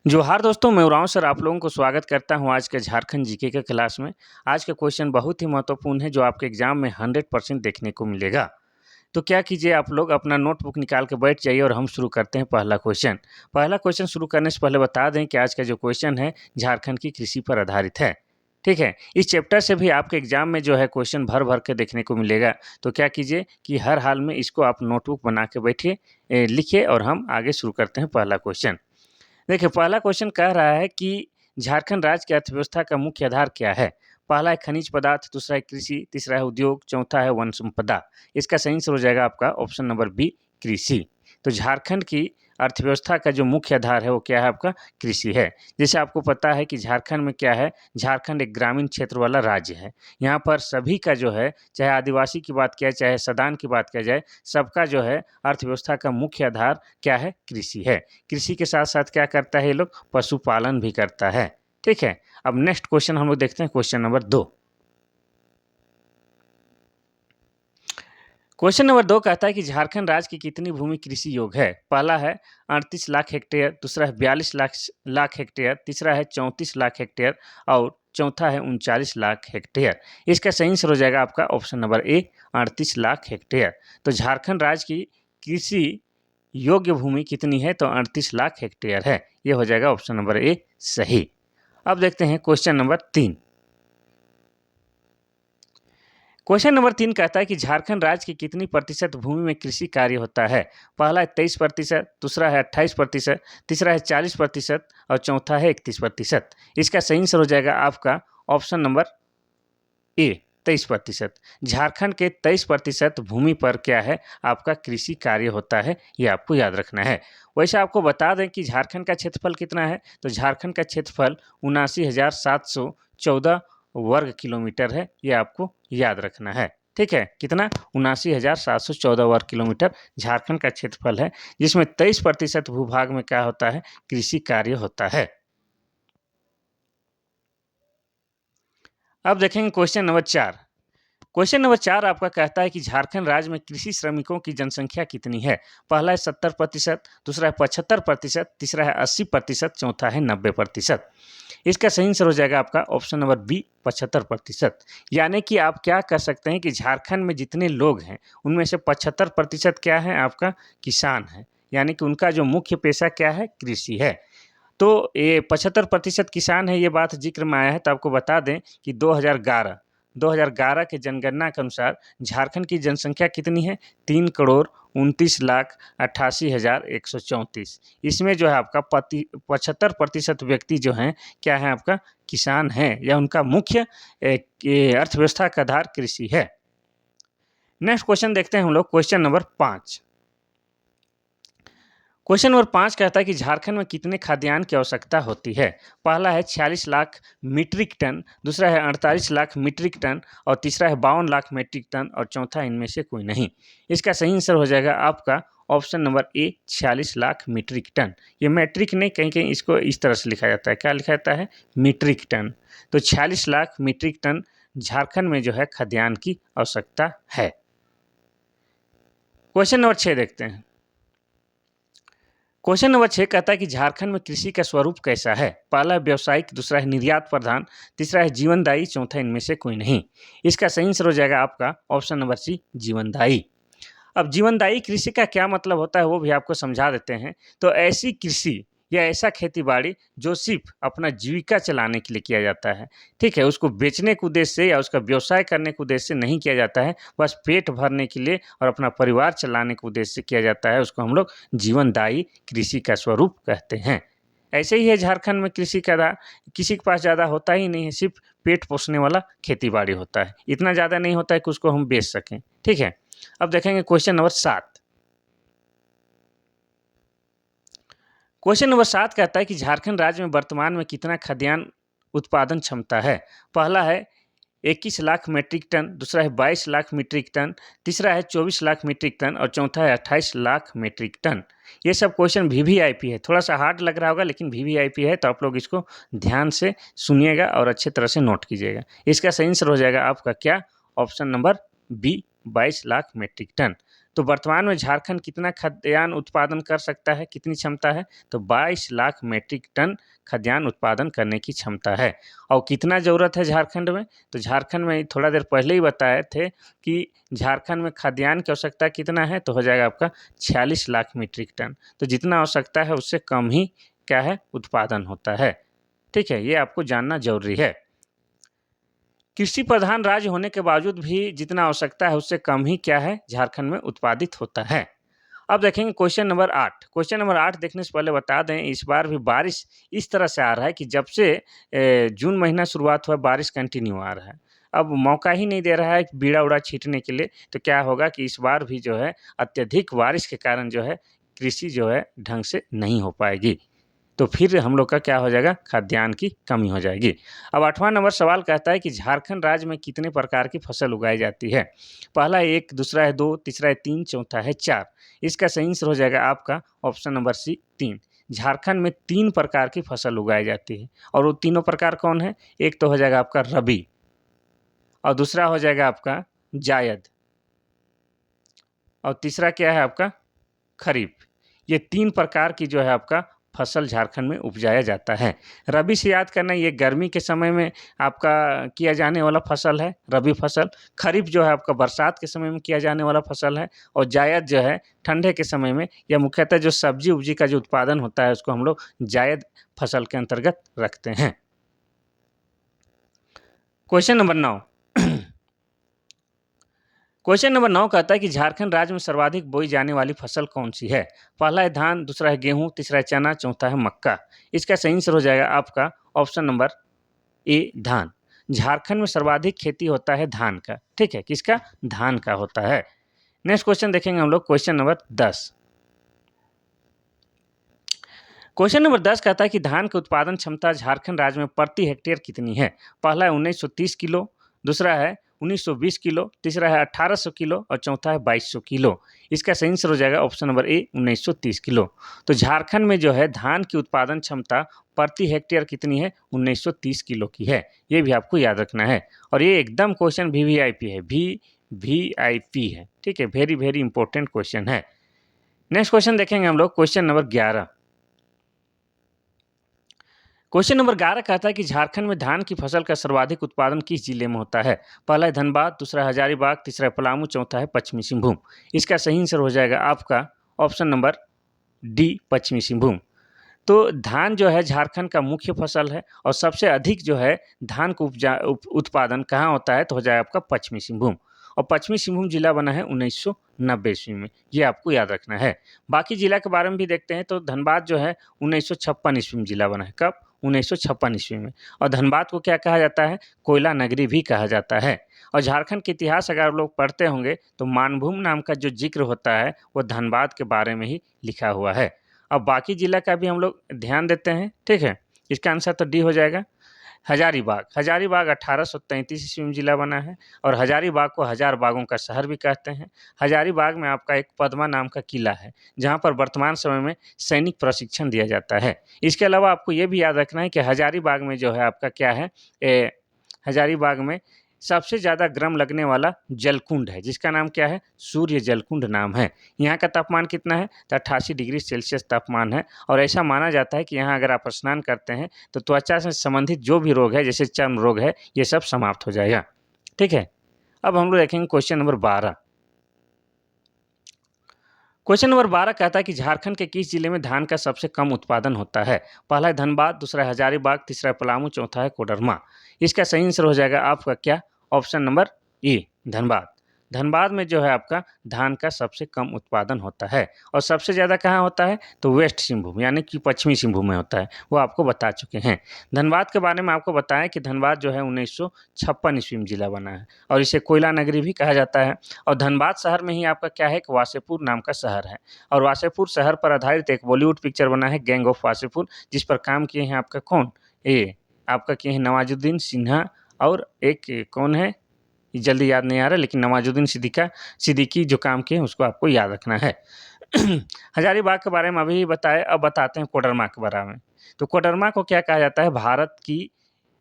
जोहार दोस्तों, मैं उरांव सर आप लोगों को स्वागत करता हूं आज के झारखंड जीके के क्लास में। आज का क्वेश्चन बहुत ही महत्वपूर्ण है जो आपके एग्जाम में 100% देखने को मिलेगा। तो क्या कीजिए, आप लोग अपना नोटबुक निकाल के बैठ जाइए और हम शुरू करते हैं पहला क्वेश्चन। पहला क्वेश्चन शुरू करने से पहले बता दें कि आज का जो क्वेश्चन है झारखंड की कृषि पर आधारित है। ठीक है, इस चैप्टर से भी आपके एग्जाम में जो है क्वेश्चन भर भर के देखने को मिलेगा। तो क्या कीजिए कि हर हाल में इसको आप नोटबुक बना के बैठिए, लिखिए और हम आगे शुरू करते हैं पहला क्वेश्चन। देखिए, पहला क्वेश्चन कह रहा है कि झारखंड राज्य की अर्थव्यवस्था का मुख्य आधार क्या है? पहला है खनिज पदार्थ, दूसरा है कृषि, तीसरा है उद्योग, चौथा है वन संपदा। इसका सही आंसर हो जाएगा आपका ऑप्शन नंबर बी, कृषि। तो झारखंड की अर्थव्यवस्था का जो मुख्य आधार है वो क्या है? आपका कृषि है। जैसे आपको पता है कि झारखंड में क्या है, झारखंड एक ग्रामीण क्षेत्र वाला राज्य है। यहाँ पर सभी का जो है, चाहे आदिवासी की बात किया चाहे सदान की बात किया जाए, सबका जो है अर्थव्यवस्था का मुख्य आधार क्या है? कृषि है। कृषि के साथ साथ क्या करता है ये लोग? पशुपालन भी करता है। ठीक है, अब नेक्स्ट क्वेश्चन हम लोग देखते हैं, क्वेश्चन नंबर 2। क्वेश्चन नंबर 2 कहता है कि झारखंड राज्य की कितनी भूमि कृषि योग्य है? पहला है 38 लाख हेक्टेयर, दूसरा है 42 लाख हेक्टेयर, तीसरा है 34 लाख हेक्टेयर और चौथा है 39 लाख हेक्टेयर। इसका सही आंसर हो जाएगा आपका ऑप्शन नंबर ए, 38 लाख हेक्टेयर। तो झारखंड राज्य की कृषि योग्य भूमि कितनी है? तो 38 लाख हेक्टेयर है। ये हो जाएगा ऑप्शन नंबर ए सही। अब देखते हैं क्वेश्चन नंबर 3। क्वेश्चन नंबर 3 कहता है कि झारखंड राज्य की कितनी प्रतिशत भूमि में कृषि कार्य होता है? पहला है 23%, दूसरा है 28%, तीसरा है 40% और चौथा है 31%। इसका सही आंसर हो जाएगा आपका ऑप्शन नंबर ए, 23%। झारखंड के 23% भूमि पर क्या है? आपका कृषि कार्य होता है, ये आपको याद रखना है। वैसे आपको बता दें कि झारखंड का क्षेत्रफल कितना है? तो झारखंड का क्षेत्रफल 79,714 वर्ग किलोमीटर है, ये आपको याद रखना है। ठीक है, कितना? 79,714 वर्ग किलोमीटर झारखंड का क्षेत्रफल है, जिसमें 23% भूभाग में क्या होता है? कृषि कार्य होता है। अब देखेंगे क्वेश्चन नंबर 4। क्वेश्चन नंबर 4 आपका कहता है कि झारखंड राज्य में कृषि श्रमिकों की जनसंख्या कितनी है? पहला है 70%, दूसरा है 75%, तीसरा है 80%, चौथा है 90%। इसका सही आंसर हो जाएगा आपका ऑप्शन नंबर बी, 75%। यानी कि आप क्या कर सकते हैं कि झारखंड में जितने लोग हैं उनमें से 75% क्या है? आपका किसान है। यानी कि उनका जो मुख्य पेशा क्या है? कृषि है। तो ये 75% किसान है, ये बात जिक्र में आया है। तो आपको बता दें कि 2011 के जनगणना के अनुसार झारखंड की जनसंख्या कितनी है? 3,29,88,134। इसमें जो है आपका 75% व्यक्ति जो हैं क्या है? आपका किसान है, या उनका मुख्य अर्थव्यवस्था का आधार कृषि है। नेक्स्ट क्वेश्चन देखते हैं हम लोग, क्वेश्चन नंबर 5। क्वेश्चन नंबर 5 कहता है कि झारखंड में कितने खाद्यान्न की आवश्यकता होती है? पहला है 46 लाख मीट्रिक टन, दूसरा है 48 लाख मीट्रिक टन और तीसरा है 52 लाख मीट्रिक टन और चौथा इनमें से कोई नहीं। इसका सही आंसर हो जाएगा आपका option number A, 46 lakh metric ton. ये मैट्रिक नहीं, कहीं कहीं इसको इस तरह से लिखा जाता है। क्या लिखा जाता है? Metric ton. तो 46 लाख मीट्रिक टन झारखंड में जो है खाद्यान्न की आवश्यकता है। क्वेश्चन नंबर 6 देखते हैं। क्वेश्चन नंबर 6 कहता है कि झारखंड में कृषि का स्वरूप कैसा है? पहला है व्यावसायिक, दूसरा है निर्यात प्रधान, तीसरा है जीवनदायी, चौथा इनमें से कोई नहीं। इसका सही आंसर हो जाएगा आपका ऑप्शन नंबर सी, जीवनदायी। अब जीवनदायी कृषि का क्या मतलब होता है वो भी आपको समझा देते हैं। तो ऐसी कृषि या ऐसा खेती बाड़ी जो सिर्फ अपना जीविका चलाने के लिए किया जाता है। ठीक है, उसको बेचने के उद्देश्य से या उसका व्यवसाय करने के उद्देश्य से नहीं किया जाता है, बस पेट भरने के लिए और अपना परिवार चलाने के उद्देश्य से किया जाता है। उसको हम लोग जीवनदायी कृषि का स्वरूप कहते हैं। ऐसे ही है झारखंड में कृषि का किसी के पास ज़्यादा होता ही नहीं है, सिर्फ पेट पोषने वाला खेती बाड़ी होता है। इतना ज़्यादा नहीं होता है कि उसको हम बेच सकें। ठीक है, अब देखेंगे क्वेश्चन नंबर 7। क्वेश्चन नंबर 7 कहता है कि झारखंड राज्य में वर्तमान में कितना खाद्यान्न उत्पादन क्षमता है? पहला है 21 लाख मीट्रिक टन, दूसरा है 22 लाख मीट्रिक टन, तीसरा है 24 लाख मीट्रिक टन और चौथा है 28 लाख मीट्रिक टन। ये सब क्वेश्चन वीवीआईपी है, थोड़ा सा हार्ड लग रहा होगा लेकिन वीवीआईपी है, तो आप लोग इसको ध्यान से सुनिएगा और अच्छे तरह से नोट कीजिएगा। इसका सही आंसर हो जाएगा आपका क्या? Option number B, 22 lakh metric ton. तो वर्तमान में झारखंड कितना खाद्यान्न उत्पादन कर सकता है, कितनी क्षमता है? तो 22 लाख मीट्रिक टन खाद्यान्न उत्पादन करने की क्षमता है। और कितना ज़रूरत है झारखंड में? तो झारखंड में थोड़ा देर पहले ही बताए थे कि झारखंड में खाद्यान्न की आवश्यकता कितना है, तो हो जाएगा आपका 46 लाख मीट्रिक टन। तो जितना आवश्यकता है उससे कम ही क्या है, उत्पादन होता है। ठीक है, ये आपको जानना ज़रूरी है। कृषि प्रधान राज्य होने के बावजूद भी जितना आवश्यकता है उससे कम ही क्या है, झारखंड में उत्पादित होता है। अब देखेंगे क्वेश्चन नंबर 8। क्वेश्चन नंबर 8 देखने से पहले बता दें, इस बार भी बारिश इस तरह से आ रहा है कि जब से जून महीना शुरुआत हुआ बारिश कंटिन्यू आ रहा है। अब मौका ही नहीं दे रहा है बीड़ा-उड़ा छींटने के लिए, तो क्या होगा कि इस बार भी जो है अत्यधिक बारिश के कारण जो है कृषि जो है ढंग से नहीं हो पाएगी। तो फिर हम लोग का क्या हो जाएगा, खाद्यान्न की कमी हो जाएगी। अब 8वां नंबर सवाल कहता है कि झारखंड राज्य में कितने प्रकार की फसल उगाई जाती है? पहला 1, दूसरा है 2, तीसरा है 3, चौथा है 4। इसका सही आंसर हो जाएगा आपका ऑप्शन नंबर सी 3। झारखंड में 3 प्रकार की फसल उगाई जाती है और वो तीनों प्रकार कौन है? एक तो हो जाएगा आपका रबी और दूसरा हो जाएगा आपका जायद और तीसरा क्या है आपका खरीफ। ये 3 प्रकार की जो है आपका फसल झारखंड में उपजाया जाता है। रबी से याद करना, ये गर्मी के समय में आपका किया जाने वाला फसल है रबी फसल। खरीफ जो है आपका बरसात के समय में किया जाने वाला फसल है और जायद जो है ठंडे के समय में, या मुख्यतः जो सब्जी-उब्जी का जो उत्पादन होता है उसको हम लोग जायद फसल के अंतर्गत रखते हैं। Question number 9। क्वेश्चन नंबर 9 कहता है कि झारखंड राज्य में सर्वाधिक बोई जाने वाली फसल कौन-सी है? पहला है धान, दूसरा है गेहूँ, तीसरा है चना, चौथा है मक्का। इसका सही आंसर हो जाएगा आपका ऑप्शन नंबर ए धान। झारखंड में सर्वाधिक खेती होता है धान का, ठीक है? किसका? धान का होता है। नेक्स्ट क्वेश्चन देखेंगे हम लोग, क्वेश्चन नंबर 10। क्वेश्चन नंबर 10 कहता है कि धान की उत्पादन क्षमता झारखंड राज्य में प्रति हेक्टेयर कितनी है? पहला है 1930 किलो, दूसरा है 1920 किलो, तीसरा है 1800 किलो और चौथा है 2200 किलो। इसका सही आंसर हो जाएगा ऑप्शन नंबर ए 1930 किलो। तो झारखंड में जो है धान की उत्पादन क्षमता प्रति हेक्टेयर कितनी है? 1930 किलो की है। ये भी आपको याद रखना है और ये एकदम क्वेश्चन वीवीआईपी है, वीवीआईपी है, ठीक है? वेरी वेरी इंपॉर्टेंट क्वेश्चन है। नेक्स्ट क्वेश्चन देखेंगे हम लोग, क्वेश्चन नंबर 11। क्वेश्चन नंबर 11 कहता है कि झारखंड में धान की फसल का सर्वाधिक उत्पादन किस जिले में होता है? पहला है धनबाद, दूसरा है हजारीबाग, तीसरा है पलामू, चौथा है पश्चिमी सिंहभूम। इसका सही आंसर हो जाएगा आपका ऑप्शन नंबर डी पश्चिमी सिंहभूम। तो धान जो है झारखंड का मुख्य फसल है और सबसे अधिक जो है धान को उत्पादन कहाँ होता है, तो हो जाएगा आपका पश्चिमी सिंहभूम। और पश्चिमी सिंहभूम जिला बना है 1990 ईस्वी में, ये आपको याद रखना है। बाकी जिला के बारे में भी देखते हैं तो धनबाद जो है 1956 ईस्वी में जिला बना है। कब? 1956 ईस्वी में। और धनबाद को क्या कहा जाता है? कोयला नगरी भी कहा जाता है। और झारखंड के इतिहास अगर आप लोग पढ़ते होंगे तो मानभूम नाम का जो जिक्र होता है वो धनबाद के बारे में ही लिखा हुआ है। अब बाकी जिला का भी हम लोग ध्यान देते हैं, ठीक है? इसका आंसर तो डी हो जाएगा। हजारीबाग, हजारीबाग 1833 ईस्वी में जिला बना है और हजारीबाग को हजार बागों का शहर भी कहते हैं। हजारीबाग में आपका एक पद्मा नाम का किला है, जहाँ पर वर्तमान समय में सैनिक प्रशिक्षण दिया जाता है। इसके अलावा आपको ये भी याद रखना है कि हजारीबाग में जो है आपका क्या है, हजारीबाग में सबसे ज़्यादा गर्म लगने वाला जलकुंड है, जिसका नाम क्या है? सूर्य जलकुंड नाम है। यहाँ का तापमान कितना है? तो 88 डिग्री सेल्सियस तापमान है और ऐसा माना जाता है कि यहाँ अगर आप स्नान करते हैं तो त्वचा से संबंधित जो भी रोग है, जैसे चर्म रोग है, ये सब समाप्त हो जाएगा। ठीक है? अब हम लोग देखेंगे क्वेश्चन नंबर 12। क्वेश्चन नंबर 12 कहता है कि झारखंड के किस जिले में धान का सबसे कम उत्पादन होता है? पहला है धनबाद, दूसरा है हजारीबाग, तीसरा है पलामू, चौथा है कोडरमा। इसका सही आंसर हो जाएगा आपका क्या? ऑप्शन नंबर ए धनबाद। धनबाद में जो है आपका धान का सबसे कम उत्पादन होता है और सबसे ज़्यादा कहाँ होता है? तो वेस्ट सिंहभूम यानी कि पश्चिमी सिंहभूम में होता है, वो आपको बता चुके हैं। धनबाद के बारे में आपको बताएं कि धनबाद जो है 1956 ईस्वी में जिला बना है और इसे कोयला नगरी भी कहा जाता है। और धनबाद शहर में ही आपका क्या है? एक वासेपुर नाम का शहर है और वासेपुर शहर पर आधारित एक बॉलीवुड पिक्चर बना है गैंग ऑफ वासेपुर, जिस पर काम किए हैं आपका कौन? आपका किए हैं नवाजुद्दीन सिन्हा और एक कौन है? जल्दी याद नहीं आ रहा, लेकिन नवाजुद्दीन सिद्दीकी जो काम किए हैं उसको आपको याद रखना है। हजारीबाग के बारे में अभी बताए, अब बताते हैं कोडरमा के बारे में। तो कोडरमा को क्या कहा जाता है? भारत की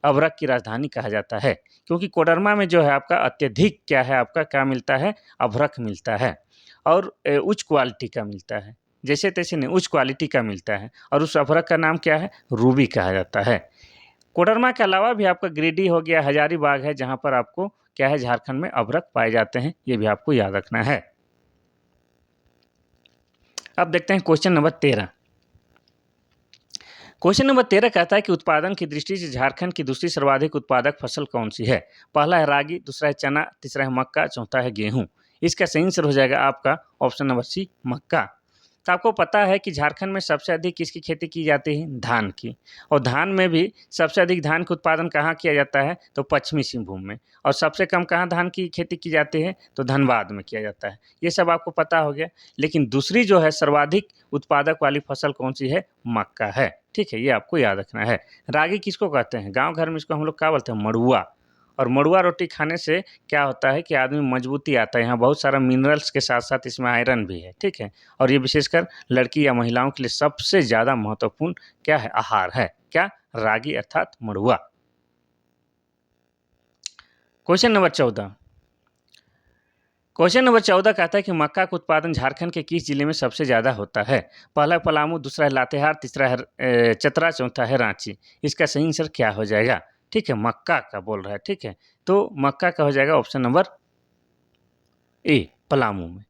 अभ्रक की राजधानी कहा जाता है, क्योंकि कोडरमा में जो है आपका अत्यधिक क्या है, आपका क्या मिलता है? अभ्रक मिलता है। और उच्च क्वालिटी का मिलता है, जैसे तैसे नहीं, उच्च क्वालिटी का मिलता है। और उस अभ्रक का नाम क्या है? रूबी कहा जाता है। कोडरमा के अलावा भी आपका गिरिडीह हो गया, हजारीबाग है, जहाँ पर आपको क्या है, झारखंड में अभ्रक पाए जाते हैं, ये भी आपको याद रखना है। अब देखते हैं क्वेश्चन नंबर 13। क्वेश्चन नंबर 13 कहता है कि उत्पादन की दृष्टि से झारखंड की दूसरी सर्वाधिक उत्पादक फसल कौन सी है? पहला है रागी, दूसरा है चना, तीसरा है मक्का, चौथा है गेहूं। इसका सही आंसर हो जाएगा आपका ऑप्शन नंबर सी, मक्का। तो आपको पता है कि झारखंड में सबसे अधिक किसकी खेती की जाती है? धान की। और धान में भी सबसे अधिक धान का उत्पादन कहाँ किया जाता है? तो पश्चिमी सिंहभूम में। और सबसे कम कहाँ धान की खेती की जाती है? तो धनबाद में किया जाता है। ये सब आपको पता हो गया। लेकिन दूसरी जो है सर्वाधिक उत्पादक वाली फसल कौन सी है? मक्का है। ठीक है, ये आपको याद रखना है। रागी किसको कहते हैं? गांव घर में इसको हम लोग क्या बोलते हैं? मड़ुआ। और मड़ुआ रोटी खाने से क्या होता है कि आदमी मजबूती आता है। यहाँ बहुत सारा मिनरल्स के साथ साथ इसमें आयरन भी है। ठीक है, और ये विशेषकर लड़की या महिलाओं के लिए सबसे ज़्यादा महत्वपूर्ण क्या है? आहार है। क्या? रागी अर्थात मड़ुआ। Question number 14। क्वेश्चन नंबर 14 कहता है कि मक्का का उत्पादन झारखंड के किस जिले में सबसे ज़्यादा होता है? पहला पलामू, दूसरा है लातेहार, तीसरा है चतरा, चौथा है रांची। इसका सही आंसर क्या हो जाएगा? ठीक है, मक्का का बोल रहा है। ठीक है, तो मक्का का हो जाएगा ऑप्शन नंबर ए, पलामू में।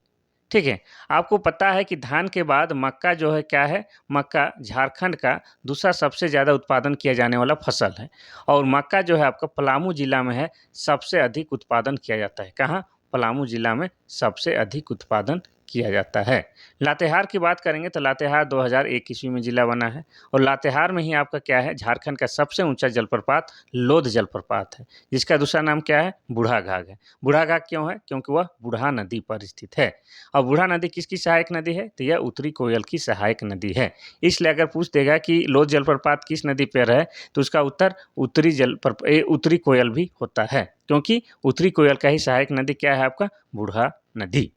ठीक है, आपको पता है कि धान के बाद मक्का जो है क्या है? मक्का झारखंड का दूसरा सबसे ज़्यादा उत्पादन किया जाने वाला फसल है। और मक्का जो है आपका पलामू जिला में है, सबसे अधिक उत्पादन किया जाता है। कहाँ? पलामू जिला में सबसे अधिक उत्पादन किया जाता है। लातेहार की बात करेंगे तो लातेहार 2001 ईस्वी में जिला बना है। और लातेहार में ही आपका क्या है? झारखंड का सबसे ऊंचा जलप्रपात लोध जलप्रपात है, जिसका दूसरा नाम क्या है? बूढ़ा घाघ है। बूढ़ा घाघ क्यों है? क्योंकि वह बूढ़ा नदी पर स्थित है। और बूढ़ा नदी किसकी सहायक नदी है? तो यह उत्तरी कोयल की सहायक नदी है। इसलिए अगर पूछ देगा कि लोध जलप्रपात किस नदी पर है, तो उसका उत्तर उत्तरी कोयल भी होता है, क्योंकि उत्तरी कोयल का ही सहायक नदी क्या है आपका? बूढ़ा नदी।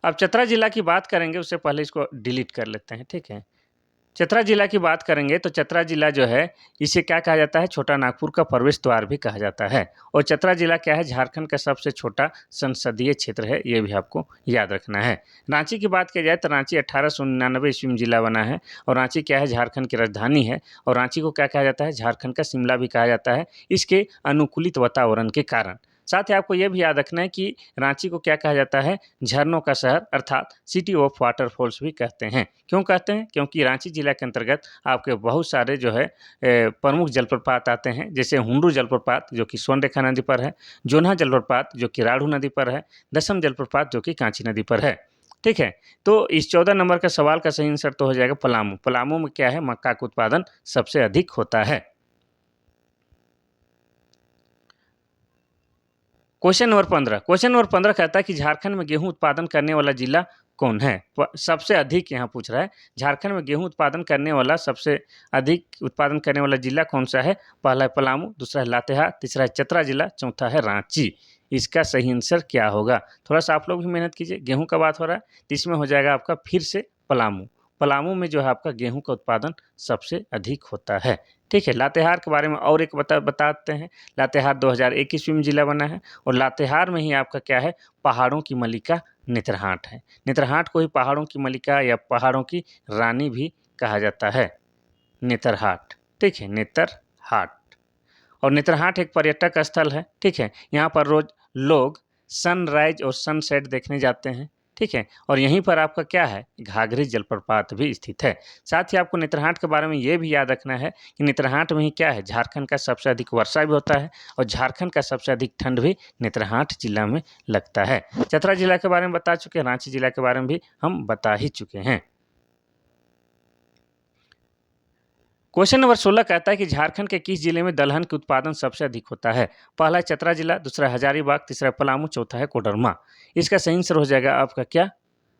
अब चतरा जिला की बात करेंगे, उससे पहले इसको डिलीट कर लेते हैं। ठीक है, चतरा जिला की बात करेंगे तो चतरा जिला जो है, इसे क्या कहा जाता है? छोटा नागपुर का प्रवेश द्वार भी कहा जाता है। और चतरा जिला क्या है? झारखंड का सबसे छोटा संसदीय क्षेत्र है, ये भी आपको याद रखना है। रांची की बात की जाए तो रांची 1899 ईस्वी में जिला बना है। और रांची क्या है? झारखंड की राजधानी है। और रांची को क्या कहा जाता है? झारखंड का शिमला भी कहा जाता है, इसके अनुकूलित वातावरण के कारण। साथ ही आपको यह भी याद रखना है कि रांची को क्या कहा जाता है? झरनों का शहर अर्थात सिटी ऑफ वाटरफॉल्स भी कहते हैं। क्यों कहते हैं? क्योंकि रांची जिला के अंतर्गत आपके बहुत सारे जो है प्रमुख जलप्रपात आते हैं, जैसे हुंडू जलप्रपात जो कि स्वर्णरेखा नदी पर है, जोन्हा जलप्रपात जो कि राढ़ू नदी पर है, दसम जलप्रपात जो कि कांची नदी पर है। ठीक है, तो इस 14 नंबर का सवाल का सही आंसर तो हो जाएगा पलामू। पलामू में क्या है? मक्का का उत्पादन सबसे अधिक होता है। Question number 15। क्वेश्चन नंबर 15 कहता है कि झारखंड में गेहूं उत्पादन करने वाला जिला कौन है? सबसे अधिक यहाँ पूछ रहा है, झारखंड में गेहूं उत्पादन करने वाला सबसे अधिक उत्पादन करने वाला जिला कौन सा है? पहला है पलामू, दूसरा है लातेहार, तीसरा है चतरा जिला, चौथा है रांची। इसका सही आंसर क्या होगा? थोड़ा सा आप लोग भी मेहनत कीजिए। गेहूं का बात हो रहा है तो इसमें हो जाएगा आपका फिर से पलामू। पलामू में जो है आपका गेहूं का उत्पादन सबसे अधिक होता है। ठीक है, लातेहार के बारे में और एक बताते हैं। लातेहार 2001 ईस्वी में जिला बना है। और लातेहार में ही आपका क्या है? पहाड़ों की मलिका नेतरहाट है। नेतरहाट को ही पहाड़ों की मलिका या पहाड़ों की रानी भी कहा जाता है, नेतरहाट। ठीक है, नेतरहाट। और नेतरहाट एक पर्यटक स्थल है। ठीक है, यहाँ पर रोज लोग सनराइज और सनसेट देखने जाते हैं। ठीक है, और यहीं पर आपका क्या है? घाघरी जलप्रपात भी स्थित है। साथ ही आपको नेतरहाट के बारे में ये भी याद रखना है कि नेतरहाट में ही क्या है? झारखंड का सबसे अधिक वर्षा भी होता है। और झारखंड का सबसे अधिक ठंड भी नेतरहाट जिला में लगता है। चतरा जिला के बारे में बता चुके हैं, रांची जिला के बारे में भी हम बता ही चुके हैं। क्वेश्चन नंबर 16 कहता है कि झारखंड के किस जिले में दलहन के उत्पादन सबसे अधिक होता है? पहला है चतरा जिला, दूसरा हजारीबाग, तीसरा पलामू, चौथा है कोडरमा। इसका सही आंसर हो जाएगा आपका क्या?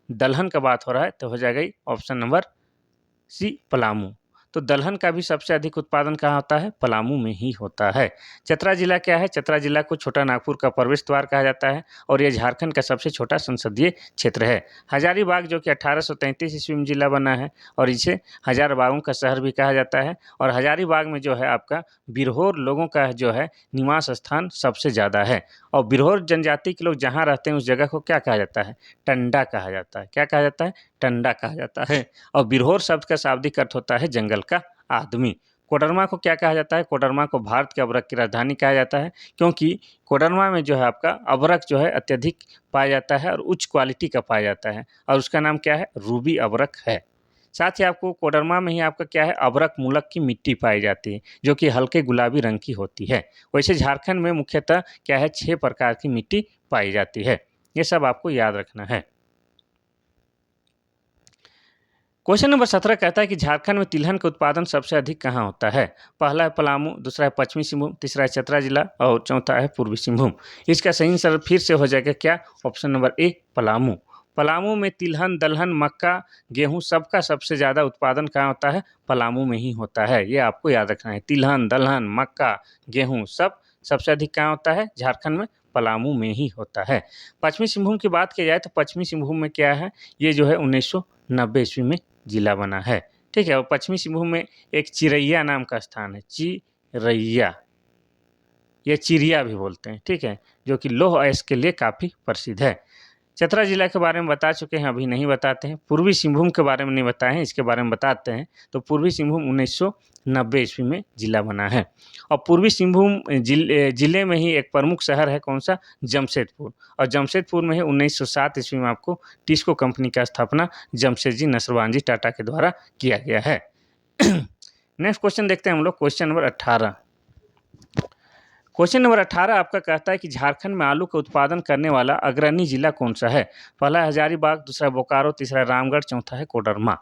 दलहन का बात हो रहा है तो हो जाएगा ऑप्शन नंबर सी, पलामू। तो दलहन का भी सबसे अधिक उत्पादन कहाँ होता है? पलामू में ही होता है। चतरा जिला क्या है? चतरा जिला को छोटा नागपुर का प्रवेश द्वार कहा जाता है। और यह झारखंड का सबसे छोटा संसदीय क्षेत्र है। हजारीबाग जो कि 1833 ईस्वी में जिला बना है। और इसे हजार बागों का शहर भी कहा जाता है। और हजारीबाग में जो है आपका बिरहोर लोगों का जो है निवास स्थान सबसे ज़्यादा है। और बिरहोर जनजाति के लोग जहाँ रहते हैं उस जगह को क्या कहा जाता है? टंडा कहा जाता है। क्या कहा जाता है? टंडा कहा जाता है। और बिरहोर शब्द का शाब्दिक अर्थ होता है जंगल का आदमी। कोडरमा को क्या कहा जाता है? कोडरमा को भारत के अभ्रक की राजधानी कहा जाता है, क्योंकि कोडरमा में जो है आपका अभ्रक जो है अत्यधिक पाया जाता है और उच्च क्वालिटी का पाया जाता है, और उसका नाम क्या है? रूबी अभ्रक है। साथ ही आपको कोडरमा में ही आपका क्या है? अभ्रक मूलक की मिट्टी पाई जाती है, जो कि हल्के गुलाबी रंग की होती है। वैसे झारखंड में मुख्यतः क्या है? 6 प्रकार की मिट्टी पाई जाती है। ये सब आपको याद रखना है। क्वेश्चन नंबर 17 कहता है कि झारखंड में तिलहन का उत्पादन सबसे अधिक कहाँ होता है? पहला है पलामू, दूसरा है पश्चिमी सिंहभूम, तीसरा है चतरा जिला और चौथा है पूर्वी सिंहभूम। इसका सही आंसर फिर से हो जाएगा क्या? ऑप्शन नंबर ए, पलामू। पलामू में तिलहन, दलहन, मक्का, गेहूं सबका सबसे ज़्यादा उत्पादन कहाँ होता है? पलामू में ही होता है। ये आपको याद रखना है। तिलहन, दलहन, मक्का, गेहूं सब सबसे अधिक कहाँ होता है? झारखंड में पलामू में ही होता है। पश्चिमी सिंहभूम की बात की जाए तो पश्चिमी सिंहभूम में क्या है? ये जो है 1990 ईस्वी में जिला बना है। ठीक है, और पश्चिमी सिंहभूम में एक चिरैया नाम का स्थान है, चिरैया, ये चिड़िया भी बोलते हैं। ठीक है, जो कि लौह अयस्क के लिए काफ़ी प्रसिद्ध है। चतरा जिला के बारे में बता चुके हैं, अभी नहीं बताते हैं। पूर्वी सिंहभूम के बारे में नहीं बताए हैं, इसके बारे में बताते हैं। तो पूर्वी सिंहभूम 1990 ईस्वी में जिला बना है। और पूर्वी सिंहभूम जिले में ही एक प्रमुख शहर है, कौन सा? जमशेदपुर। और जमशेदपुर में ही 1907 ईस्वी में आपको टिस्को कंपनी का स्थापना जमशेदजी नसरवानजी टाटा के द्वारा किया गया है। नेक्स्ट क्वेश्चन देखते हैं हम लोग, क्वेश्चन नंबर 18। क्वेश्चन नंबर 18 आपका कहता है कि झारखंड में आलू का उत्पादन करने वाला अग्रणी जिला कौन सा है? पहला है हजारीबाग, दूसरा बोकारो, तीसरा रामगढ़, चौथा है कोडरमा।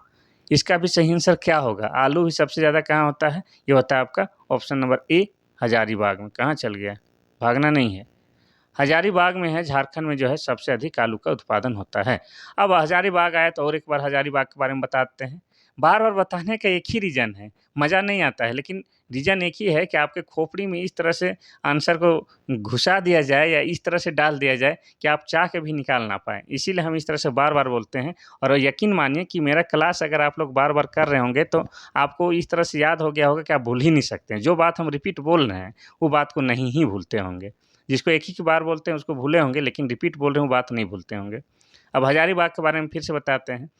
इसका भी सही आंसर क्या होगा? आलू भी सबसे ज़्यादा कहाँ होता है? ये होता है आपका ऑप्शन नंबर ए, हजारीबाग में। कहाँ चल गया? भागना नहीं है। हजारीबाग में है, झारखंड में जो है सबसे अधिक आलू का उत्पादन होता है। अब हजारीबाग आए तो और एक बार हजारीबाग के बारे में बताते हैं। बार बार बताने का एक ही रीज़न है, मज़ा नहीं आता है, लेकिन रीज़न एक ही है कि आपके खोपड़ी में इस तरह से आंसर को घुसा दिया जाए या इस तरह से डाल दिया जाए कि आप चाह के भी निकाल ना पाएँ। इसीलिए हम इस तरह से बार बार बोलते हैं। और यकीन मानिए कि मेरा क्लास अगर आप लोग बार बार कर रहे होंगे तो आपको इस तरह से याद हो गया होगा कि आप भूल ही नहीं सकते हैं। जो बात हम रिपीट बोल रहे हैं वो बात को नहीं ही भूलते होंगे। जिसको एक ही बार बोलते हैं उसको भूले होंगे, लेकिन रिपीट बोल रहे हैं वो बात नहीं भूलते होंगे। अब हजारीबाग के बारे में फिर से बताते हैं।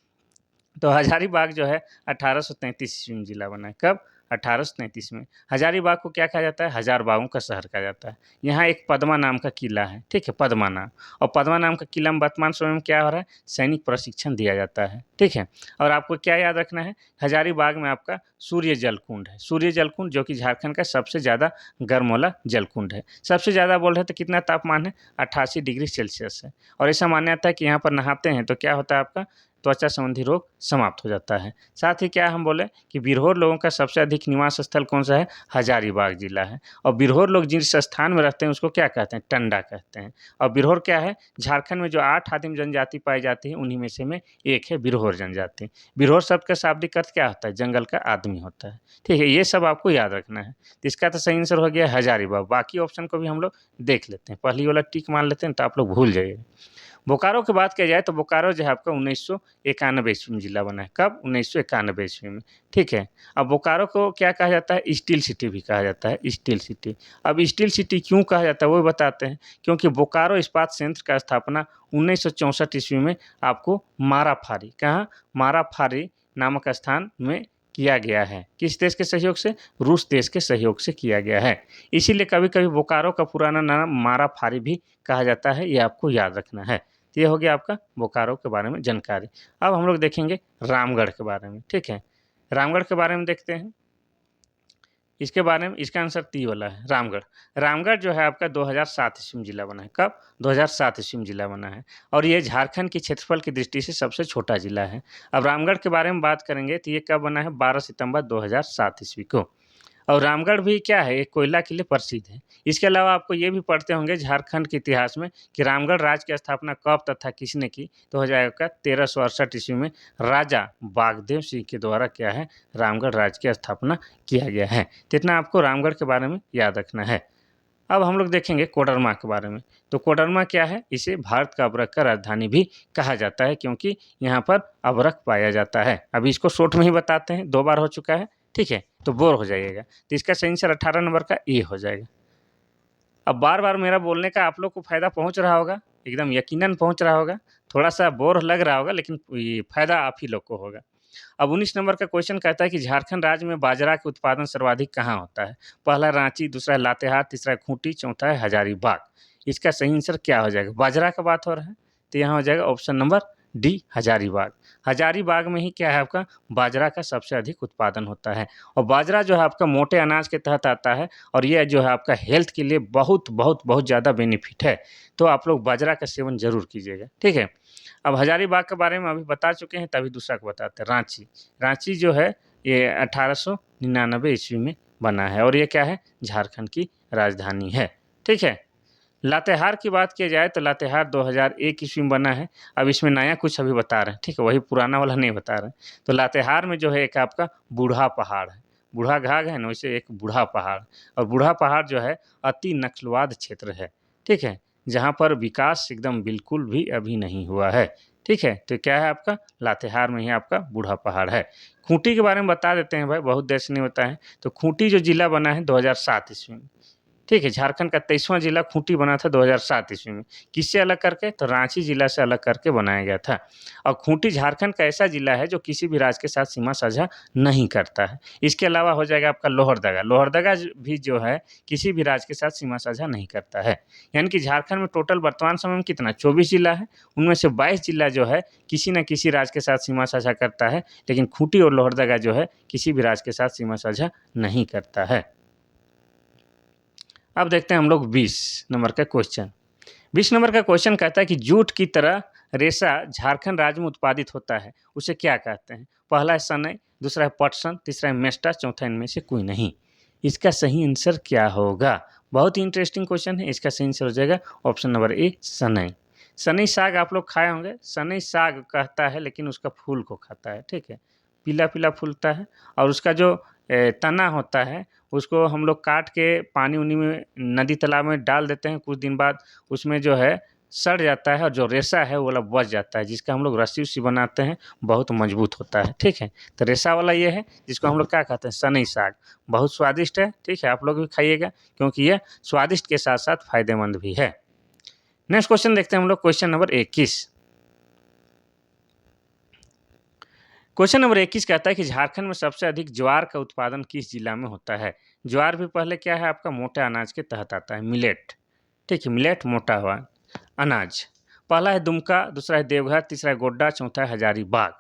तो हजारीबाग जो है 1833 ईस्वी में जिला बना है। कब? 1833 में। हजारीबाग को क्या कहा जाता है? हजार बागों का शहर कहा जाता है। यहाँ एक पद्मा नाम का किला है, ठीक है, पद्मा नाम। और पद्मा नाम का किला में वर्तमान समय में क्या हो रहा है? सैनिक प्रशिक्षण दिया जाता है। ठीक है, और आपको क्या याद रखना है? हजारीबाग में आपका सूर्य जल कुंड है। सूर्य जल कुंड जो कि झारखंड का सबसे ज़्यादा गर्म वाला जल कुंड है। सबसे ज़्यादा बोल रहे हैं तो कितना तापमान है? 88 डिग्री सेल्सियस है। और ऐसा माना जाता है कि यहाँ पर नहाते हैं तो क्या होता है आपका? त्वचा संबंधी रोग समाप्त हो जाता है। साथ ही क्या हम बोले कि बिरहोर लोगों का सबसे अधिक निवास स्थल कौन सा है? हजारीबाग जिला है। और बिरहोर लोग जिस स्थान में रहते हैं उसको क्या कहते हैं? टंडा कहते हैं। और बिरहोर क्या है? झारखंड में जो 8 आदिम जनजाति पाई जाती है उन्हीं में से में एक है बिरहोर जनजाति। बिरहोर शब्द का शाब्दिक अर्थ क्या होता है? जंगल का आदमी होता है। ठीक है, ये सब आपको याद रखना है। तो इसका तो सही आंसर हो गया हजारीबाग। बाकी ऑप्शन को भी हम लोग देख लेते हैं, पहली वाला टिक मान लेते हैं तो आप लोग भूल जाइए। बोकारो की बात किया जाए तो बोकारो जो है आपका 1991 ईस्वी में जिला बना है। कब? 1991 ईस्वी में। ठीक है, अब बोकारो को क्या कहा जाता है? स्टील सिटी भी कहा जाता है, स्टील सिटी। अब स्टील सिटी क्यों कहा जाता है वो बताते हैं। क्योंकि बोकारो इस्पात संयंत्र का स्थापना 1964 ईस्वी में आपको माराफारी, कहाँ? माराफारी नामक स्थान में किया गया है। किस देश के सहयोग से? रूस देश के सहयोग से किया गया है। इसीलिए कभी कभी बोकारो का पुराना नाम माराफारी भी कहा जाता है, ये आपको याद रखना है। तो ये हो गया आपका बोकारो के बारे में जानकारी। अब हम लोग देखेंगे रामगढ़ के बारे में। ठीक है, रामगढ़ के बारे में देखते हैं। इसके बारे में इसका आंसर ती वाला है, रामगढ़। रामगढ़ जो है आपका 2007 ईस्वी में जिला बना है। कब? 2007 ईस्वी में जिला बना है। और ये झारखंड के क्षेत्रफल की दृष्टि से सबसे छोटा जिला है। अब रामगढ़ के बारे में बात करेंगे तो ये कब बना है? 12 सितंबर 2007 ईस्वी को। और रामगढ़ भी क्या है? एक कोयला के लिए प्रसिद्ध है। इसके अलावा आपको ये भी पढ़ते होंगे झारखंड के इतिहास में कि रामगढ़ राज्य की स्थापना कब तथा किसने की? तो हो जाएगा 1368 ईस्वी में राजा बागदेव सिंह के द्वारा क्या है? रामगढ़ राज्य की स्थापना किया गया है। तो इतना आपको रामगढ़ के बारे में याद रखना है। अब हम लोग देखेंगे कोडरमा के बारे में। तो कोडरमा क्या है? इसे भारत का अभ्रक का राजधानी भी कहा जाता है, क्योंकि यहाँ पर अभ्रक पाया जाता है। अभी इसको शॉर्ट में ही बताते हैं, 2 बार हो चुका है। ठीक है, तो बोर हो जाइएगा। तो इसका सही आंसर 18 नंबर का ए हो जाएगा। अब बार-बार मेरा बोलने का आप लोग को फ़ायदा पहुँच रहा होगा, एकदम यकीनन पहुँच रहा होगा। थोड़ा-सा बोर लग रहा होगा लेकिन ये फ़ायदा आप ही लोग को होगा। अब 19 नंबर का क्वेश्चन कहता है कि झारखंड राज्य में बाजरा के उत्पादन सर्वाधिक कहाँ होता है? पहला रांची, दूसरा लातेहार, तीसरा खूंटी, चौथा है हजारीबाग। इसका सही आंसर क्या हो जाएगा? बाजरा का बात हो रहा है, तो यहाँ हो जाएगा option number D Hazaribagh. Hazaribagh में ही क्या है आपका बाजरा का सबसे अधिक उत्पादन होता है और बाजरा जो है आपका मोटे अनाज के तहत आता है और ये जो है आपका हेल्थ के लिए बहुत बहुत बहुत ज़्यादा बेनिफिट है। तो आप लोग बाजरा का सेवन ज़रूर कीजिएगा, ठीक है? अब हजारीबाग के बारे में अभी बता चुके हैं, तभी दूसरा को बताते हैं रांची। रांची जो है ये 1899 ईस्वी में बना है और ये क्या है झारखंड की राजधानी है, ठीक है। लातेहार की बात की जाए तो लातेहार 2001 ईस्वी में बना है। अब इसमें नया कुछ अभी बता रहे हैं, ठीक है, वही पुराना वाला नहीं बता रहे हैं। तो लातेहार में जो है एक आपका बूढ़ा पहाड़ है, बूढ़ा घाघ है ना, वैसे एक बूढ़ा पहाड़ और बूढ़ा पहाड़ जो है अति नक्सलवाद क्षेत्र है, ठीक है, जहाँ पर विकास एकदम बिल्कुल भी अभी नहीं हुआ है, ठीक है। तो क्या है आपका लातेहार में ही आपका बूढ़ा पहाड़ है। खूंटी के बारे में बता देते हैं भाई, बहुत देर से नहीं बताएं। तो खूंटी जो जिला बना है 2007 ईस्वी में, ठीक है, झारखंड का 23वां जिला खूंटी बना था 2007 ईस्वी में। किससे अलग करके? तो रांची जिला से अलग करके बनाया गया था। और खूंटी झारखंड का ऐसा जिला है जो किसी भी राज्य के साथ सीमा साझा नहीं करता है। इसके अलावा हो जाएगा आपका लोहरदगा। लोहरदगा भी जो है किसी भी राज्य के साथ सीमा साझा नहीं करता है। यानी कि झारखंड में टोटल वर्तमान समय में कितना 24 जिला है, उनमें से 22 जिला जो है किसी न किसी राज्य के साथ सीमा साझा करता है, लेकिन खूंटी और लोहरदगा जो है किसी भी राज्य के साथ सीमा साझा नहीं करता है। अब देखते हैं हम लोग 20 नंबर का क्वेश्चन। 20 नंबर का क्वेश्चन कहता है कि जूट की तरह रेशा झारखंड राज्य में उत्पादित होता है, उसे क्या कहते हैं? पहला है सनई, दूसरा है पटसन, तीसरा है मेस्टा, चौथा इनमें से कोई नहीं। इसका सही आंसर क्या होगा? बहुत ही इंटरेस्टिंग क्वेश्चन है। इसका सही आंसर हो जाएगा ऑप्शन नंबर ए सनई। सनई साग आप लोग खाए होंगे। सनई साग कहता है लेकिन उसका फूल को खाता है, ठीक है, पीला पीला फूलता है और उसका जो तना होता है उसको हम लोग काट के पानी उनी में नदी तालाब में डाल देते हैं, कुछ दिन बाद उसमें जो है सड़ जाता है और जो रेशा है वो वाला बच जाता है, जिसका हम लोग रस्सी उस्सी बनाते हैं, बहुत मजबूत होता है, ठीक है। तो रेशा वाला ये है जिसको हम लोग क्या कहते हैं सनई साग। बहुत स्वादिष्ट है, ठीक है, आप लोग भी खाइएगा क्योंकि ये स्वादिष्ट के साथ साथ फायदेमंद भी है। नेक्स्ट क्वेश्चन देखते हैं हम लोग, क्वेश्चन नंबर 21। क्वेश्चन नंबर 21 कहता है कि झारखंड में सबसे अधिक ज्वार का उत्पादन किस जिला में होता है? ज्वार भी पहले क्या है आपका मोटे अनाज के तहत आता है, मिलेट, ठीक है, मिलेट मोटा हुआ अनाज। पहला है दुमका, दूसरा है देवघर, तीसरा है गोड्डा, चौथा है हजारीबाग।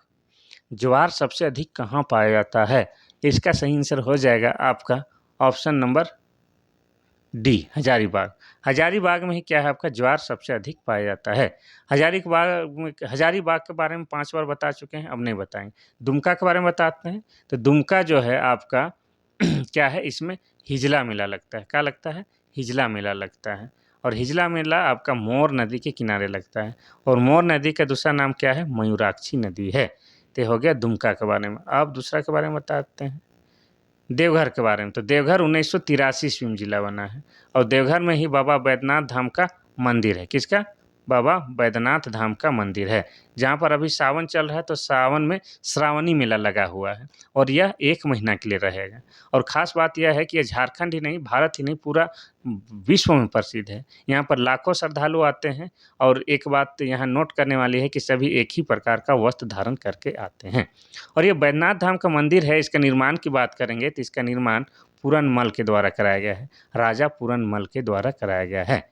ज्वार सबसे अधिक कहाँ पाया जाता है? इसका सही आंसर हो जाएगा आपका option number D Hazaribagh. Hazaribagh में ही क्या है आपका ज्वार सबसे अधिक पाया जाता है। हजारीबाग के बारे में 5 बार बता चुके हैं, अब नहीं बताएंगे। दुमका के बारे में बताते हैं। तो दुमका जो है आपका क्या है, इसमें हिजला मेला लगता है। क्या लगता है? हिजला मेला लगता है और हिजला मेला आपका मोर नदी के किनारे लगता है और मोर नदी का दूसरा नाम क्या है? मयूराक्षी नदी है। तो हो गया दुमका के बारे में। अब दूसरा के बारे में बताते हैं, देवघर के बारे में। तो देवघर 1983 ईस्वी में जिला बना है और देवघर में ही बाबा बैद्यनाथ धाम का मंदिर है। किसका? बाबा बैद्यनाथ धाम का मंदिर है, जहाँ पर अभी सावन चल रहा है। तो सावन में श्रावणी मेला लगा हुआ है और यह 1 महीना के लिए रहेगा। और ख़ास बात यह है कि यह झारखंड ही नहीं, भारत ही नहीं, पूरा विश्व में प्रसिद्ध है। यहाँ पर लाखों श्रद्धालु आते हैं और एक बात यहाँ नोट करने वाली है कि सभी एक ही प्रकार का वस्त्र धारण करके आते हैं। और ये बैद्यनाथ धाम का मंदिर है, इसका निर्माण की बात करेंगे तो इसका निर्माण पूरनमल के द्वारा कराया गया है, राजा पूरनमल के द्वारा कराया गया है।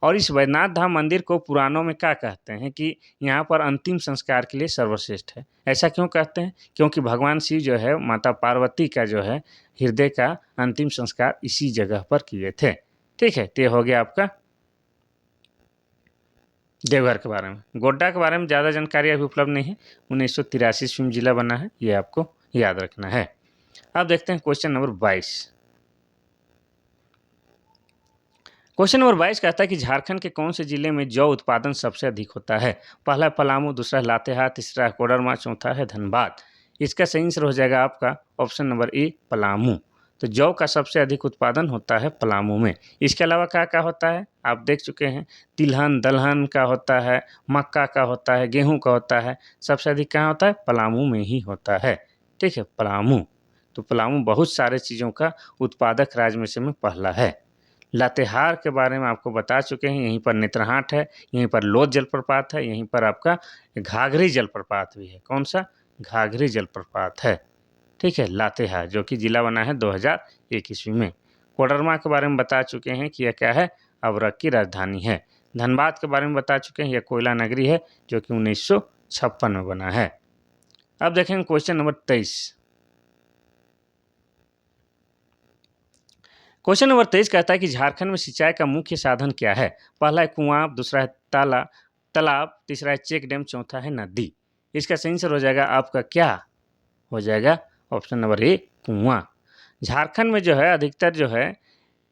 और इस बैद्यनाथ धाम मंदिर को पुराणों में क्या कहते हैं कि यहाँ पर अंतिम संस्कार के लिए सर्वश्रेष्ठ है। ऐसा क्यों कहते हैं? क्योंकि भगवान शिव जो है माता पार्वती का जो है हृदय का अंतिम संस्कार इसी जगह पर किए थे, ठीक है। तो ये हो गया आपका देवघर के बारे में। गोड्डा के बारे में ज़्यादा जानकारी अभी उपलब्ध नहीं है, 1983 ईस्वी में जिला बना है, ये आपको याद रखना है। अब देखते हैं क्वेश्चन नंबर 22। क्वेश्चन नंबर 22 कहता है कि झारखंड के कौन से जिले में जौ उत्पादन सबसे अधिक होता है? पहला है पलामू, दूसरा है लातेहार, तीसरा है कोडरमा, चौथा है धनबाद। इसका सही आंसर हो जाएगा आपका ऑप्शन नंबर ए पलामू। तो जौ का सबसे अधिक उत्पादन होता है पलामू में। इसके अलावा क्या क्या होता है आप देख चुके हैं, तिलहन दलहन का होता है, मक्का का होता है, गेहूँ का होता है। सबसे अधिक कहाँ होता है? पलामू में ही होता है, ठीक है, पलामू। तो पलामू बहुत सारे चीज़ों का उत्पादक राज्य में से में पहला है। लातेहार के बारे में आपको बता चुके हैं, यहीं पर नेत्रहाट है, यहीं पर लोध जलप्रपात है, यहीं पर आपका घाघरी जलप्रपात भी है। कौन सा? घाघरी जलप्रपात है। ठीक है, लातेहार जो कि जिला बना है 2001 ईस्वी में। कोडरमा के बारे में बता चुके हैं कि यह क्या है? अवरक की राजधानी है। धनबाद के बारे में बता चुके हैं, यह कोयला नगरी है जो कि 1956 में बना है। अब देखेंगे क्वेश्चन नंबर 23। क्वेश्चन नंबर 23 कहता है कि झारखंड में सिंचाई का मुख्य साधन क्या है? पहला है कुआं, दूसरा है तालाब, तीसरा है चेक डैम, चौथा है नदी। इसका सही आंसर हो जाएगा आपका क्या हो जाएगा? ऑप्शन नंबर ए, कुआं। झारखंड में जो है अधिकतर जो है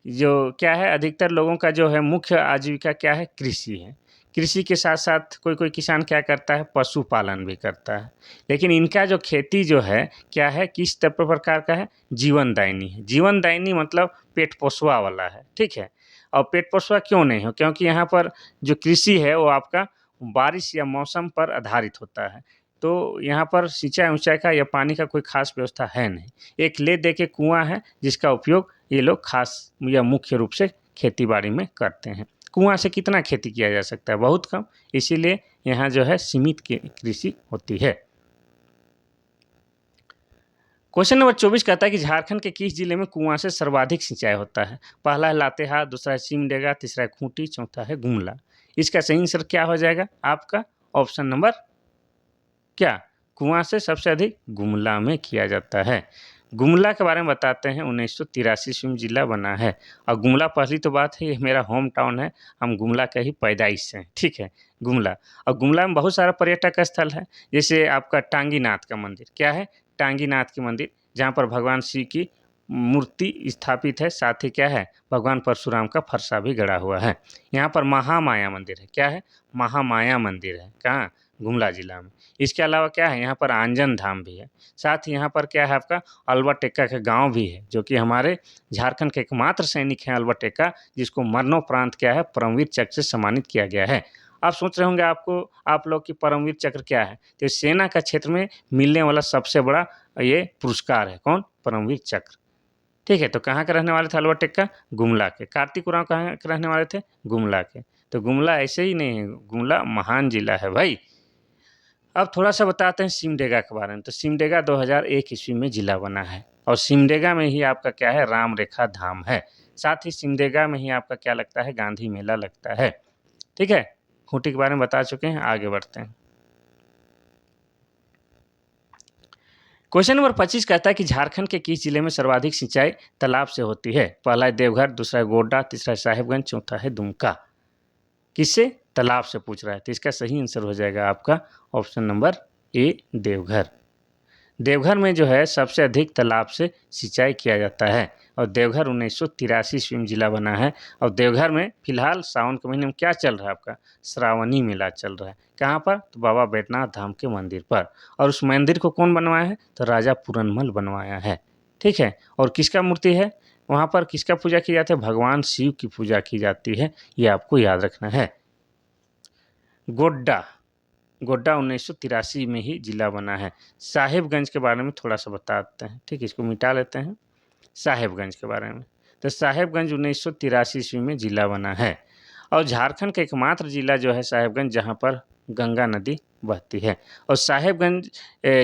क्या है, अधिकतर लोगों का जो है मुख्य आजीविका क्या है? कृषि है। कृषि के साथ साथ कोई कोई किसान क्या करता है? पशुपालन भी करता है। लेकिन इनका जो खेती जो है क्या है, किस प्रकार का है? जीवनदायिनी है। जीवनदायिनी मतलब पेट पोषवा वाला है। ठीक है, और पेट पोषवा क्यों नहीं हो? क्योंकि यहाँ पर जो कृषि है वो आपका बारिश या मौसम पर आधारित होता है। तो यहाँ पर सिंचाई ऊंचाई का या पानी का कोई खास व्यवस्था है नहीं। एक ले दे के कुआं है जिसका उपयोग ये लोग खास या मुख्य रूप से खेती बाड़ी में करते हैं। कुआं से कितना खेती किया जा सकता है? बहुत कम। इसीलिए यहाँ जो है सीमित कृषि होती है। क्वेश्चन नंबर 24 कहता है कि झारखंड के किस जिले में कुआं से सर्वाधिक सिंचाई होता है? पहला है लातेहार, दूसरा है सिमडेगा, तीसरा है खूंटी, चौथा है गुमला। इसका सही आंसर क्या हो जाएगा आपका? ऑप्शन नंबर क्या? कुआं से सबसे अधिक गुमला में किया जाता है। गुमला के बारे में बताते हैं, 1983 ईस्वी में जिला बना है। और गुमला पहली तो बात है, ये मेरा होम टाउन है, हम गुमला के ही पैदाइश से हैं। ठीक है, गुमला। और गुमला में बहुत सारा पर्यटक स्थल है, जैसे आपका टांगीनाथ का मंदिर। क्या है? टांगीनाथ की मंदिर, जहाँ पर भगवान शिव की मूर्ति स्थापित है। साथ ही क्या है? भगवान परशुराम का फरसा भी गड़ा हुआ है। यहाँ पर महामाया मंदिर है। क्या है? महामाया मंदिर है। कहाँ? गुमला जिला में। इसके अलावा क्या है? यहाँ पर आंजन धाम भी है। साथ ही यहाँ पर क्या है आपका? अल्बरटेक्का का गांव भी है, जो कि हमारे झारखंड के एकमात्र सैनिक हैं अल्बरटेक्का, जिसको मरणोपरांत क्या है? परमवीर चक्र से सम्मानित किया गया है। आप सोच रहे होंगे आप लोग की परमवीर चक्र क्या है? तो सेना का क्षेत्र में मिलने वाला सबसे बड़ा ये पुरस्कार है। कौन? परमवीर चक्र। ठीक है, तो कहाँ के रहने वाले थे अल्बरटेक्का? गुमला के। कार्तिक उरांव कहाँ के रहने वाले थे? गुमला के। तो गुमला ऐसे ही नहीं है, गुमला महान जिला है भाई। अब थोड़ा सा बताते हैं सिमडेगा के बारे में। तो सिमडेगा 2001 ईस्वी में जिला बना है, और सिमडेगा में ही आपका क्या है? राम रेखा धाम है। साथ ही सिमडेगा में ही आपका क्या लगता है? गांधी मेला लगता है। ठीक है, खूंटी के बारे में बता चुके हैं, आगे बढ़ते हैं। क्वेश्चन नंबर 25 कहता है कि झारखंड के किस जिले में सर्वाधिक सिंचाई तालाब से होती है? पहला है देवघर, दूसरा है गोड्डा, तीसरा है साहिबगंज, चौथा है दुमका। किससे? तालाब से पूछ रहा है, तो इसका सही आंसर हो जाएगा आपका ऑप्शन नंबर ए, देवघर। देवघर में जो है सबसे अधिक तालाब से सिंचाई किया जाता है, और देवघर 1983 ईस्वी में जिला बना है। और देवघर में फिलहाल सावन के महीने में क्या चल रहा है आपका? श्रावणी मेला चल रहा है। कहाँ पर? तो बाबा बैद्यनाथ धाम के मंदिर पर। और उस मंदिर को कौन बनवाया है? तो राजा पूरनमल बनवाया है। ठीक है, और किसका मूर्ति है वहाँ पर? किसका पूजा की जाती है? भगवान शिव की पूजा की जाती है, ये आपको याद रखना है। गोड्डा 1983 में ही जिला बना है। साहिबगंज के बारे में थोड़ा सा बताते हैं। ठीक है, इसको मिटा लेते हैं साहिबगंज के बारे में। तो साहिबगंज 1983 ईस्वी में जिला बना है, और झारखंड का एकमात्र जिला जो है साहिबगंज, जहाँ पर गंगा नदी बहती है। और साहिबगंज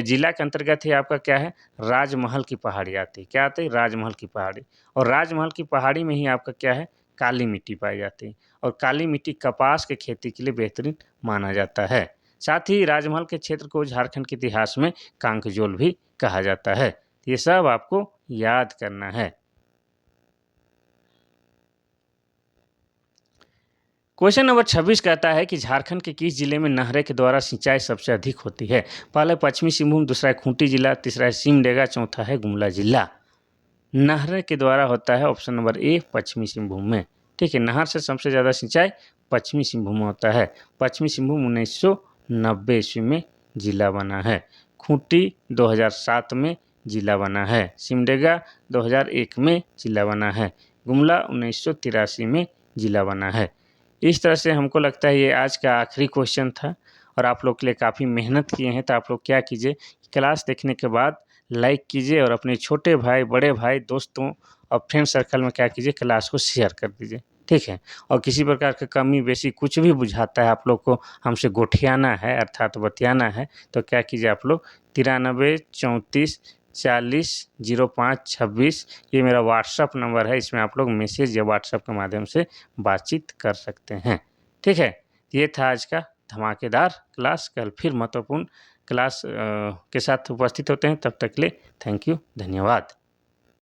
जिला के अंतर्गत ही आपका क्या है? राजमहल की पहाड़ी आती है। क्या आती है? राजमहल की पहाड़ी। और राजमहल की पहाड़ी में ही आपका क्या है? काली मिट्टी पाई जाती है, और काली मिट्टी कपास के खेती के लिए बेहतरीन माना जाता है। साथ ही राजमहल के क्षेत्र को झारखंड के इतिहास में कांकजोल भी कहा जाता है। ये सब आपको याद करना है। क्वेश्चन नंबर 26 कहता है कि झारखंड के किस जिले में नहरें के द्वारा सिंचाई सबसे अधिक होती है? पहला पश्चिमी सिंहभूम, दूसरा है खूंटी जिला, तीसरा है सिमडेगा, चौथा है गुमला जिला। नहर के द्वारा होता है ऑप्शन नंबर ए, पश्चिमी सिंहभूम में। ठीक है, नहर से सबसे ज़्यादा सिंचाई पश्चिमी सिंहभूम में होता है। पश्चिमी सिंहभूम 1990 ईस्वी में जिला बना है। खूंटी 2007 में जिला बना है। सिमडेगा 2001 में जिला बना है। गुमला 1983 में जिला बना है। इस तरह से हमको लगता है ये आज का आखिरी क्वेश्चन था, और आप लोग के लिए काफ़ी मेहनत किए हैं। तो आप लोग क्या कीजिए, क्लास देखने के बाद लाइक कीजिए, और अपने छोटे भाई, बड़े भाई, दोस्तों और फ्रेंड सर्कल में क्या कीजिए, क्लास को शेयर कर दीजिए, ठीक है। और किसी प्रकार की कमी बेसी कुछ भी बुझाता है, आप लोग को हमसे गोठियाना है अर्थात बतियाना है, तो क्या कीजिए आप लोग 93 34 40 05 26, ये मेरा व्हाट्सअप नंबर है, इसमें आप लोग मैसेज या व्हाट्सअप के माध्यम से बातचीत कर सकते हैं, ठीक है। ये था आज का धमाकेदार क्लास। कल फिर महत्वपूर्ण क्लास के साथ उपस्थित होते हैं, तब तक के लिए थैंक यू, धन्यवाद।